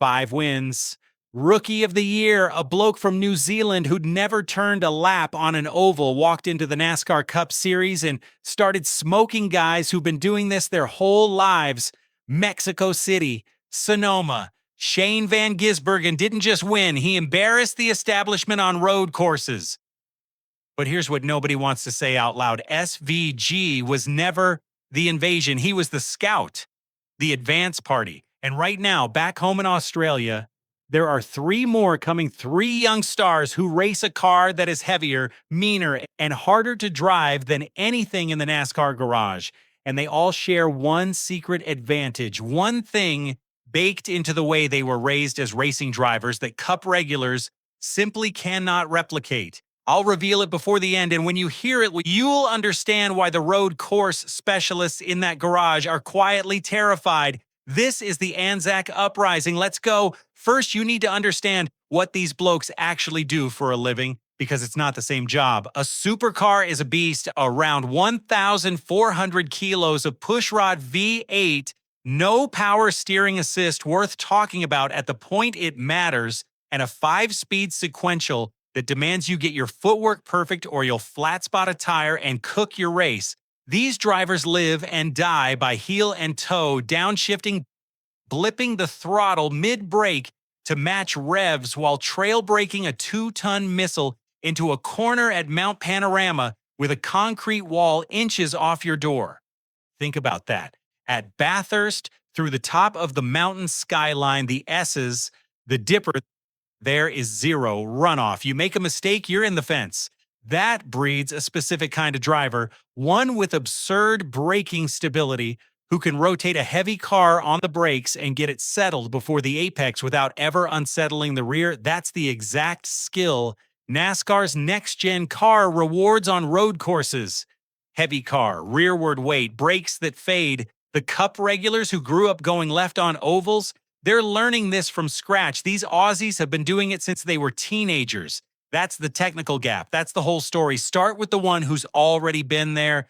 5 wins. Rookie of the Year, a bloke from New Zealand who'd never turned a lap on an oval, walked into the NASCAR Cup Series and started smoking guys who've been doing this their whole lives. Mexico City, Sonoma. Shane van Gisbergen didn't just win, he embarrassed the establishment on road courses. But here's what nobody wants to say out loud. SVG was never the invasion. He was the scout, the advance party. And right now, back home in Australia, there are 3 more coming, 3 young stars who race a car that is heavier, meaner, and harder to drive than anything in the NASCAR garage. And they all share one secret advantage, one thing baked into the way they were raised as racing drivers that Cup regulars simply cannot replicate. I'll reveal it before the end, and when you hear it, you'll understand why the road course specialists in that garage are quietly terrified. This is the Anzac Uprising. Let's go. First, you need to understand what these blokes actually do for a living, because it's not the same job. A supercar is a beast, around 1,400 kilos of pushrod V8, no power steering assist worth talking about at the point it matters, and a 5-speed sequential that demands you get your footwork perfect or you'll flat spot a tire and cook your race. These drivers live and die by heel and toe, downshifting, blipping the throttle mid-brake to match revs while trail braking a 2-ton missile into a corner at Mount Panorama with a concrete wall inches off your door. Think about that. At Bathurst, through the top of the mountain skyline, the S's, the Dipper, there is zero runoff. You make a mistake, you're in the fence. That breeds a specific kind of driver, one with absurd braking stability, who can rotate a heavy car on the brakes and get it settled before the apex without ever unsettling the rear. That's the exact skill NASCAR's next-gen car rewards on road courses. Heavy car, rearward weight, brakes that fade. The Cup regulars who grew up going left on ovals, they're learning this from scratch. These Aussies have been doing it since they were teenagers. That's the technical gap. That's the whole story. Start with the one who's already been there.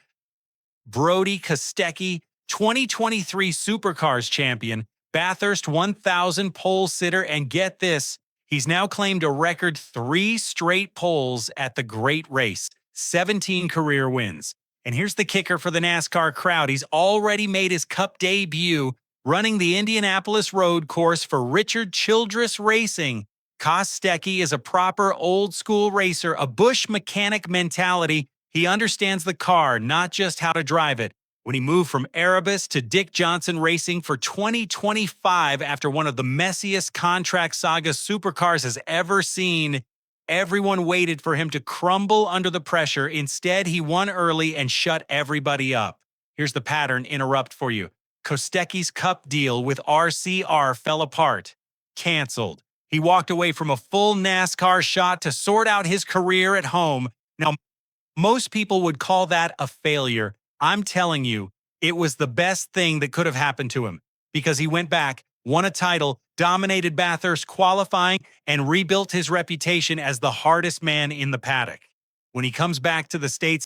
Brodie Kostecki, 2023 Supercars champion, Bathurst 1,000 pole sitter, and get this, he's now claimed a record 3 straight poles at the great race, 17 career wins. And here's the kicker for the NASCAR crowd. He's already made his Cup debut running the Indianapolis road course for Richard Childress Racing. Kostecki is a proper old-school racer, a Bush mechanic mentality. He understands the car, not just how to drive it. When he moved from Erebus to Dick Johnson Racing for 2025 after one of the messiest contract sagas Supercars has ever seen, everyone waited for him to crumble under the pressure. Instead, he won early and shut everybody up. Here's the pattern interrupt for you. Kostecki's Cup deal with RCR fell apart. Canceled. He walked away from a full NASCAR shot to sort out his career at home. Now, most people would call that a failure. I'm telling you, it was the best thing that could have happened to him, because he went back, won a title, dominated Bathurst qualifying, and rebuilt his reputation as the hardest man in the paddock. When he comes back to the States,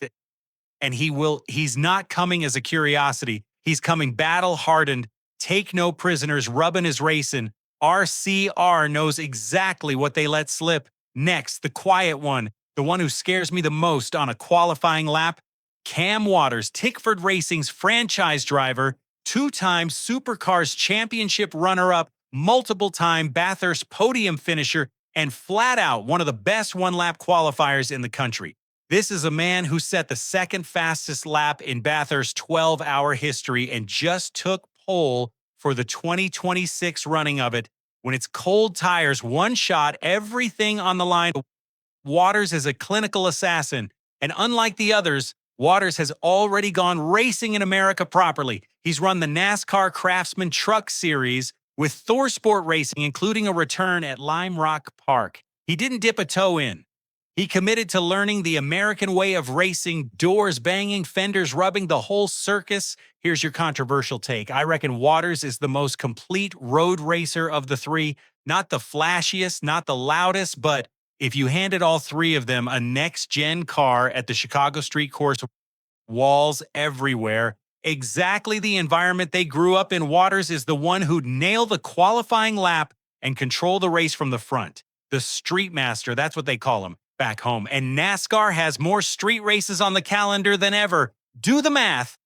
and he's not coming as a curiosity. He's coming battle-hardened, take no prisoners, rubbing his racing. RCR knows exactly what they let slip. Next, the quiet one, the one who scares me the most on a qualifying lap, Cam Waters, Tickford Racing's franchise driver, 2-time Supercars championship runner-up, multiple-time Bathurst podium finisher, and flat-out one of the best one-lap qualifiers in the country. This is a man who set the second fastest lap in Bathurst's 12-hour history and just took pole for the 2026 running of it. When it's cold tires, one shot, everything on the line. Waters is a clinical assassin, and unlike the others, Waters has already gone racing in America properly. He's run the NASCAR Craftsman Truck Series with Thor Sport Racing, including a return at Lime Rock Park. He didn't dip a toe in. He committed to learning the American way of racing, doors banging, fenders rubbing, the whole circus. Here's your controversial take. I reckon Waters is the most complete road racer of the 3. Not the flashiest, not the loudest, but if you handed all 3 of them a next-gen car at the Chicago Street Course, walls everywhere, exactly the environment they grew up in, Waters is the one who'd nail the qualifying lap and control the race from the front. The Street Master, that's what they call him back home. And NASCAR has more street races on the calendar than ever. Do the math.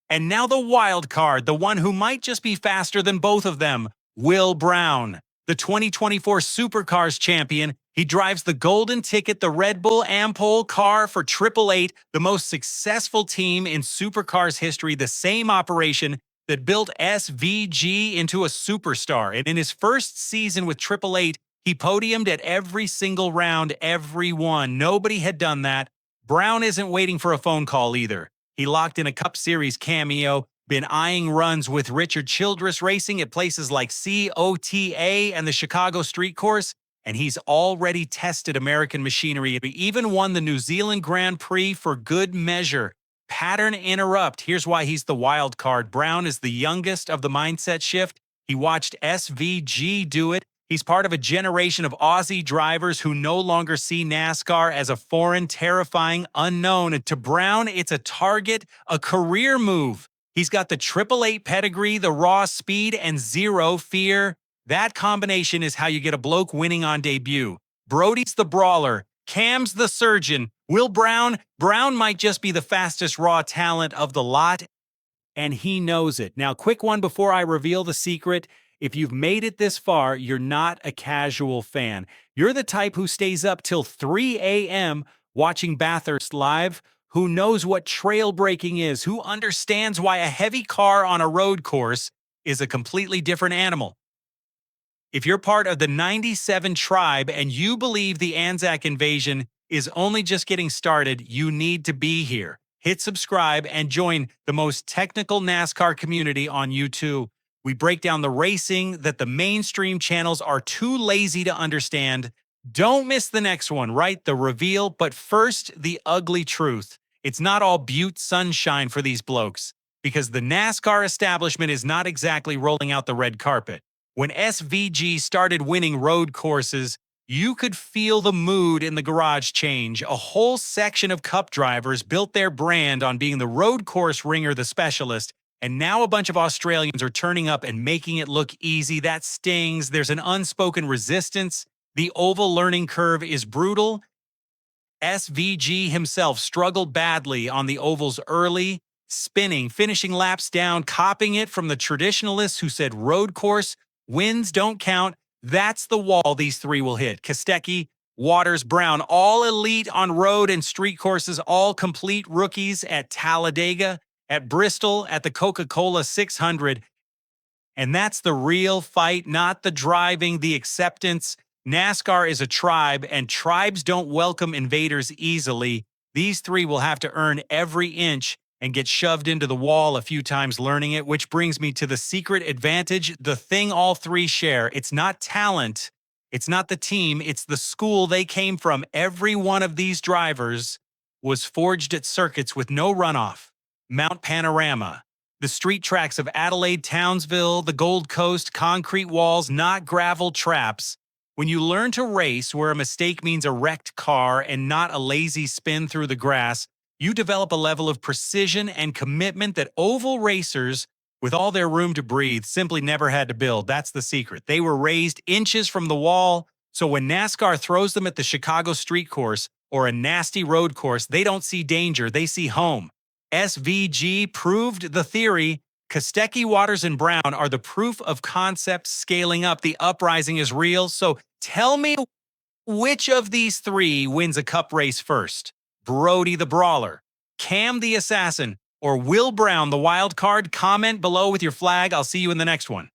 And now the wild card, the one who might just be faster than both of them, Will Brown, the 2024 Supercars champion. He drives the golden ticket, the Red Bull Ampol car for 888, the most successful team in Supercars history, the same operation that built SVG into a superstar. And in his first season with 888, he podiumed at every single round, every one. Nobody had done that. Brown isn't waiting for a phone call either. He locked in a Cup Series cameo, been eyeing runs with Richard Childress Racing at places like COTA and the Chicago Street Course, and he's already tested American machinery. He even won the New Zealand Grand Prix for good measure. Pattern interrupt. Here's why he's the wild card. Brown is the youngest of the mindset shift. He watched SVG do it. He's part of a generation of Aussie drivers who no longer see NASCAR as a foreign, terrifying unknown. And to Brown, it's a target, a career move. He's got the 888 pedigree, the raw speed, and zero fear. That combination is how you get a bloke winning on debut. Brodie's the brawler. Cam's the surgeon. Will Brown might just be the fastest raw talent of the lot, and he knows it. Now, quick one before I reveal the secret. If you've made it this far, you're not a casual fan. You're the type who stays up till 3 a.m. watching Bathurst live, who knows what trail braking is, who understands why a heavy car on a road course is a completely different animal. If you're part of the 97 tribe and you believe the Anzac invasion is only just getting started, you need to be here. Hit subscribe and join the most technical NASCAR community on YouTube. We break down the racing that the mainstream channels are too lazy to understand. Don't miss the next one, right? The reveal, but first, the ugly truth. It's not all Butte sunshine for these blokes, because the NASCAR establishment is not exactly rolling out the red carpet. When SVG started winning road courses, you could feel the mood in the garage change. A whole section of Cup drivers built their brand on being the road course ringer, the specialist, and now a bunch of Australians are turning up and making it look easy. That stings. There's an unspoken resistance. The oval learning curve is brutal. SVG himself struggled badly on the ovals early, spinning, finishing laps down, copying it from the traditionalists who said road course wins don't count. That's the wall these three will hit. Kostecki, Waters, Brown, all elite on road and street courses, all complete rookies at Talladega, at Bristol, at the Coca-Cola 600. And that's the real fight, not the driving, the acceptance. NASCAR is a tribe, and tribes don't welcome invaders easily. These three will have to earn every inch and get shoved into the wall a few times learning it, which brings me to the secret advantage, the thing all three share. It's not talent, it's not the team, it's the school they came from. Every one of these drivers was forged at circuits with no runoff. Mount Panorama, the street tracks of Adelaide, Townsville, the Gold Coast, concrete walls, not gravel traps. When you learn to race where a mistake means a wrecked car and not a lazy spin through the grass, you develop a level of precision and commitment that oval racers, with all their room to breathe, simply never had to build. That's the secret. They were raised inches from the wall, so when NASCAR throws them at the Chicago Street Course or a nasty road course, they don't see danger, they see home. SVG proved the theory. Kostecki, Waters, and Brown are the proof of concept scaling up. The uprising is real, so tell me which of these three wins a Cup race first? Brodie the brawler, Cam the assassin, or Will Brown the wild card? Comment below with your flag. I'll see you in the next one.